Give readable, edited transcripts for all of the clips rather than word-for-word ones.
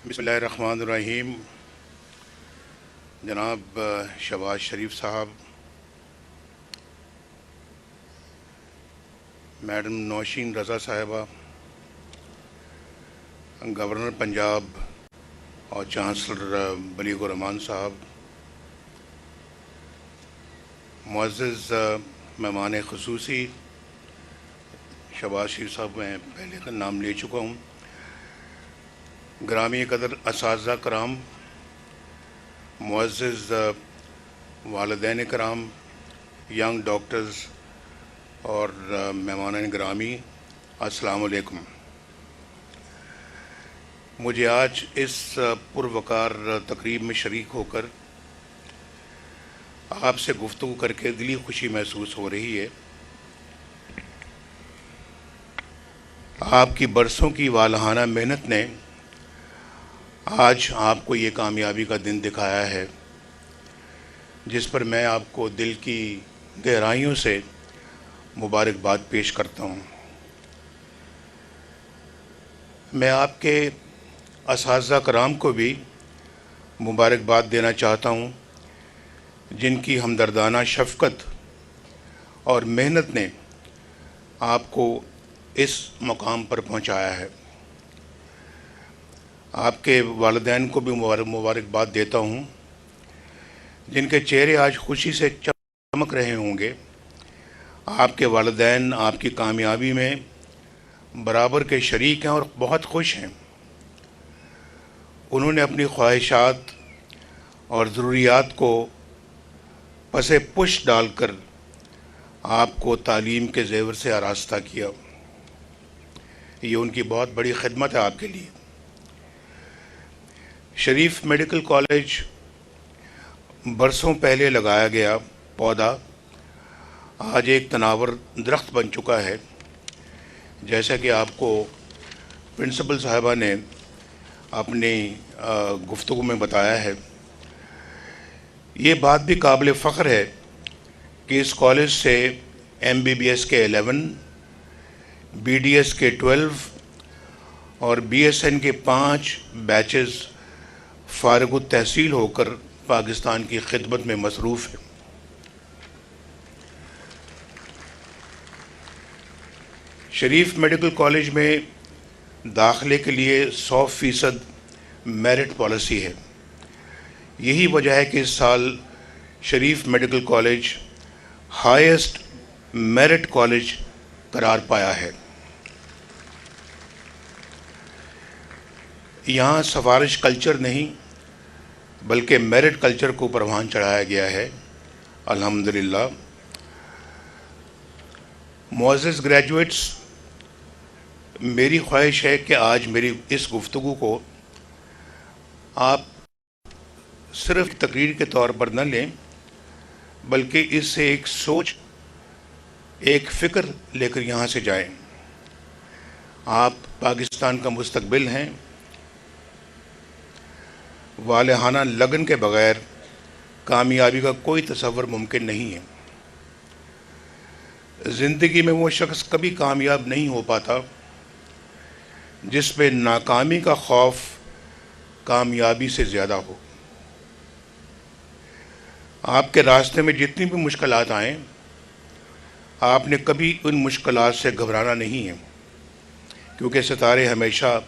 بسم اللہ الرحمن الرحیم. جناب شہباز شریف صاحب، میڈم نوشین رضا صاحبہ، گورنر پنجاب اور چانسلر بلیغ الرحمان صاحب، معزز مہمان خصوصی شہباز شریف صاحب، میں پہلے کا نام لے چکا ہوں، گرامی قدر اساتذہ کرام، معزز والدین کرام، ینگ ڈاکٹرز اور مہمان گرامی، السلام علیکم. مجھے آج اس پروقار تقریب میں شریک ہو کر آپ سے گفتگو کر کے دلی خوشی محسوس ہو رہی ہے. آپ کی برسوں کی والہانہ محنت نے آج آپ کو یہ کامیابی کا دن دکھایا ہے، جس پر میں آپ کو دل کی گہرائیوں سے مبارکباد پیش کرتا ہوں. میں آپ کے اساتذہ کرام کو بھی مبارکباد دینا چاہتا ہوں، جن کی ہمدردانہ شفقت اور محنت نے آپ کو اس مقام پر پہنچایا ہے. آپ کے والدین کو بھی مبارکباد دیتا ہوں، جن کے چہرے آج خوشی سے چمک رہے ہوں گے. آپ کے والدین آپ کی کامیابی میں برابر کے شریک ہیں اور بہت خوش ہیں. انہوں نے اپنی خواہشات اور ضروریات کو پس پش ڈال کر آپ کو تعلیم کے زیور سے آراستہ کیا. یہ ان کی بہت بڑی خدمت ہے آپ کے لیے. شریف میڈیکل کالج برسوں پہلے لگایا گیا پودا آج ایک تناور درخت بن چکا ہے، جیسا کہ آپ کو پرنسپل صاحبہ نے اپنی گفتگو میں بتایا ہے. یہ بات بھی قابل فخر ہے کہ اس کالج سے MBBS کے 11، BDS کے 12 اور BSN کے 5 بیچز فارغ التحصیل ہو کر پاکستان کی خدمت میں مصروف ہے. شریف میڈیکل کالج میں داخلے کے لیے 100% میرٹ پالیسی ہے. یہی وجہ ہے کہ اس سال Sharif medical college highest merit college قرار پایا ہے. یہاں سفارش کلچر نہیں بلکہ میرٹ کلچر کو پروان چڑھایا گیا ہے. الحمدللہ. معزز گریجویٹس، میری خواہش ہے کہ آج میری اس گفتگو کو آپ صرف تقریر کے طور پر نہ لیں، بلکہ اس سے ایک سوچ، ایک فکر لے کر یہاں سے جائیں. آپ پاکستان کا مستقبل ہیں. والہانہ لگن کے بغیر کامیابی کا کوئی تصور ممکن نہیں ہے. زندگی میں وہ شخص کبھی کامیاب نہیں ہو پاتا جس پہ ناکامی کا خوف کامیابی سے زیادہ ہو. آپ کے راستے میں جتنی بھی مشکلات آئیں، آپ نے کبھی ان مشکلات سے گھبرانا نہیں ہے، کیونکہ ستارے ہمیشہ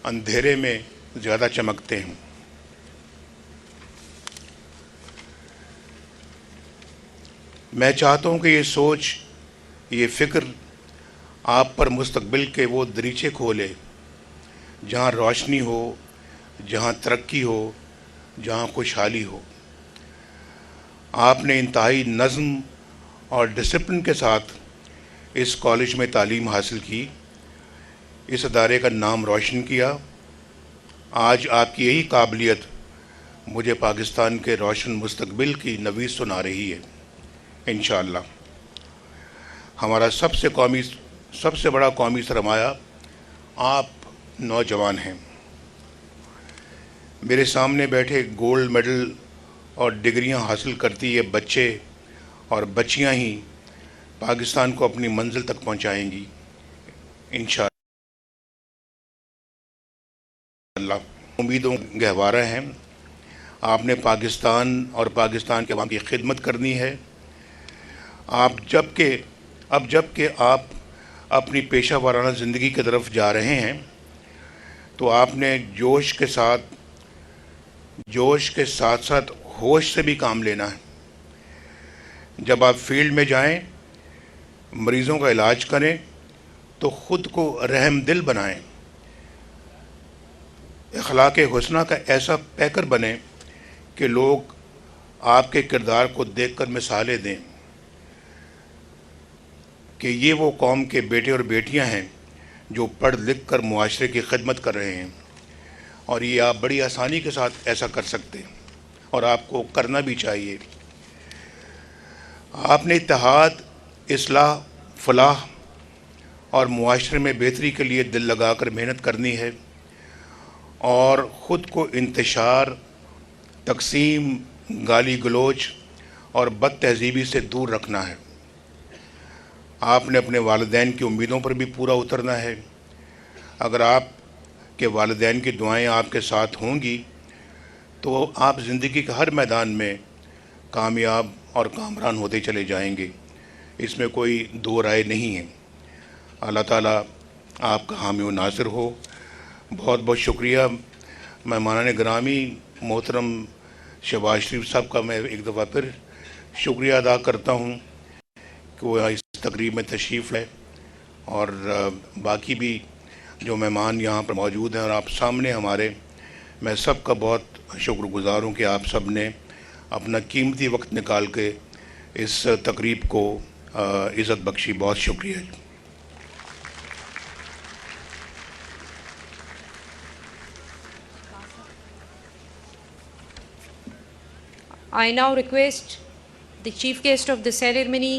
اندھیرے میں زیادہ چمکتے ہیں. میں چاہتا ہوں کہ یہ سوچ، یہ فکر آپ پر مستقبل کے وہ دریچے کھولے جہاں روشنی ہو، جہاں ترقی ہو، جہاں خوشحالی ہو. آپ نے انتہائی نظم اور ڈسپلن کے ساتھ اس کالج میں تعلیم حاصل کی، اس ادارے کا نام روشن کیا. آج آپ کی یہی قابلیت مجھے پاکستان کے روشن مستقبل کی نوید سنا رہی ہے. انشاءاللہ ہمارا سب سے بڑا قومی سرمایہ آپ نوجوان ہیں. میرے سامنے بیٹھے گولڈ میڈل اور ڈگریاں حاصل کرتی یہ بچے اور بچیاں ہی پاکستان کو اپنی منزل تک پہنچائیں گی انشاءاللہ. امیدوں گہوارہ ہیں. آپ نے پاکستان اور پاکستان کے عوام کی خدمت کرنی ہے. اب جب کہ آپ اپنی پیشہ ورانہ زندگی کی طرف جا رہے ہیں تو آپ نے جوش کے ساتھ ساتھ ہوش سے بھی کام لینا ہے. جب آپ فیلڈ میں جائیں، مریضوں کا علاج کریں تو خود کو رحم دل بنائیں، اخلاق حسنہ کا ایسا پیکر بنیں کہ لوگ آپ کے کردار کو دیکھ کر مثالیں دیں کہ یہ وہ قوم کے بیٹے اور بیٹیاں ہیں جو پڑھ لکھ کر معاشرے کی خدمت کر رہے ہیں. اور یہ آپ بڑی آسانی کے ساتھ ایسا کر سکتے ہیں اور آپ کو کرنا بھی چاہیے. آپ نے اتحاد، اصلاح، فلاح اور معاشرے میں بہتری کے لیے دل لگا کر محنت کرنی ہے اور خود کو انتشار، تقسیم، گالی گلوچ اور بد تہذیبی سے دور رکھنا ہے. آپ نے اپنے والدین کی امیدوں پر بھی پورا اترنا ہے. اگر آپ کے والدین کی دعائیں آپ کے ساتھ ہوں گی تو آپ زندگی کے ہر میدان میں کامیاب اور کامران ہوتے چلے جائیں گے. اس میں کوئی دو رائے نہیں ہے. اللہ تعالیٰ آپ کا حامی و ناصر ہو. بہت بہت شکریہ. مہمانان گرامی محترم شہباز شریف صاحب کا میں ایک دفعہ پھر شکریہ ادا کرتا ہوں کہ وہ اس تقریب میں تشریف لائے، اور باقی بھی جو مہمان یہاں پر موجود ہیں اور آپ سامنے ہمارے، میں سب کا بہت شکر گزار ہوں کہ آپ سب نے اپنا قیمتی وقت نکال کے اس تقریب کو عزت بخشی. بہت شکریہ. I now request the chief guest of the ceremony,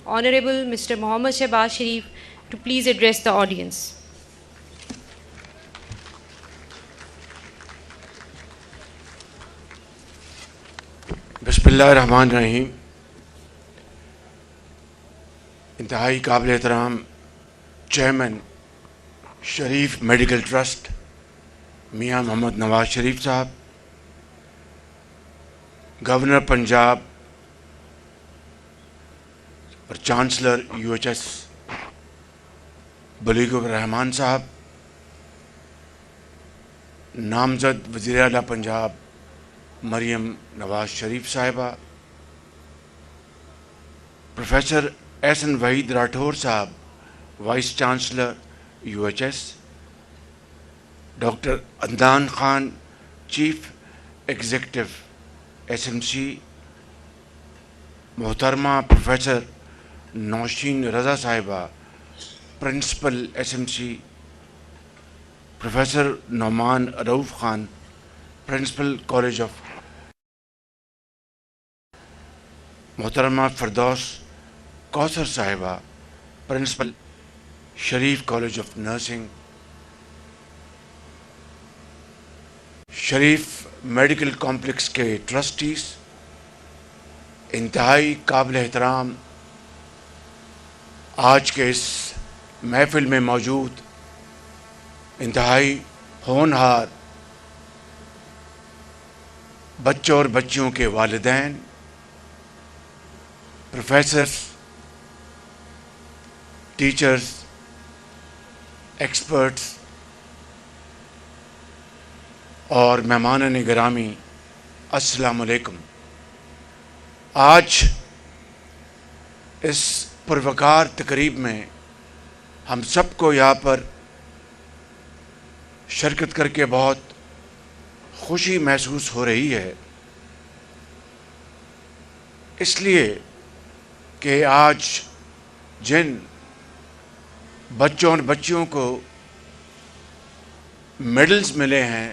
Honorable Mr. Mohammad Shehbaz Sharif, to please address the audience. بسم اللہ الرحمن الرحیم. انتہائی قابل احترام چیئرمین شریف میڈیکل ٹرسٹ میاں محمد نواز شریف صاحب، گورنر پنجاب اور چانسلر UHS بلیغ الرحمان صاحب، نامزد وزیر اعلیٰ پنجاب مریم نواز شریف صاحبہ، پروفیسر احسن وحید راٹھور صاحب، vice chancellor UHS، doctor Adnan Khan, chief executive SMC، محترمہ پروفیسر نوشین رضا صاحبہ، principal SMC، professor Noman Rauf Khan, principal college of, محترمہ فردوس کوثر صاحبہ، principal Sharif college of nursing, Sharif medical complex کے ٹرسٹیز، انتہائی قابل احترام آج کے اس محفل میں موجود انتہائی ہونہار بچوں اور بچیوں کے والدین، پروفیسرز، ٹیچرز، ایکسپرٹس اور مہمانان گرامی، السلام علیکم. آج اس پروقار تقریب میں ہم سب کو یہاں پر شرکت کر کے بہت خوشی محسوس ہو رہی ہے، اس لیے کہ آج جن بچوں اور بچیوں کو میڈلز ملے ہیں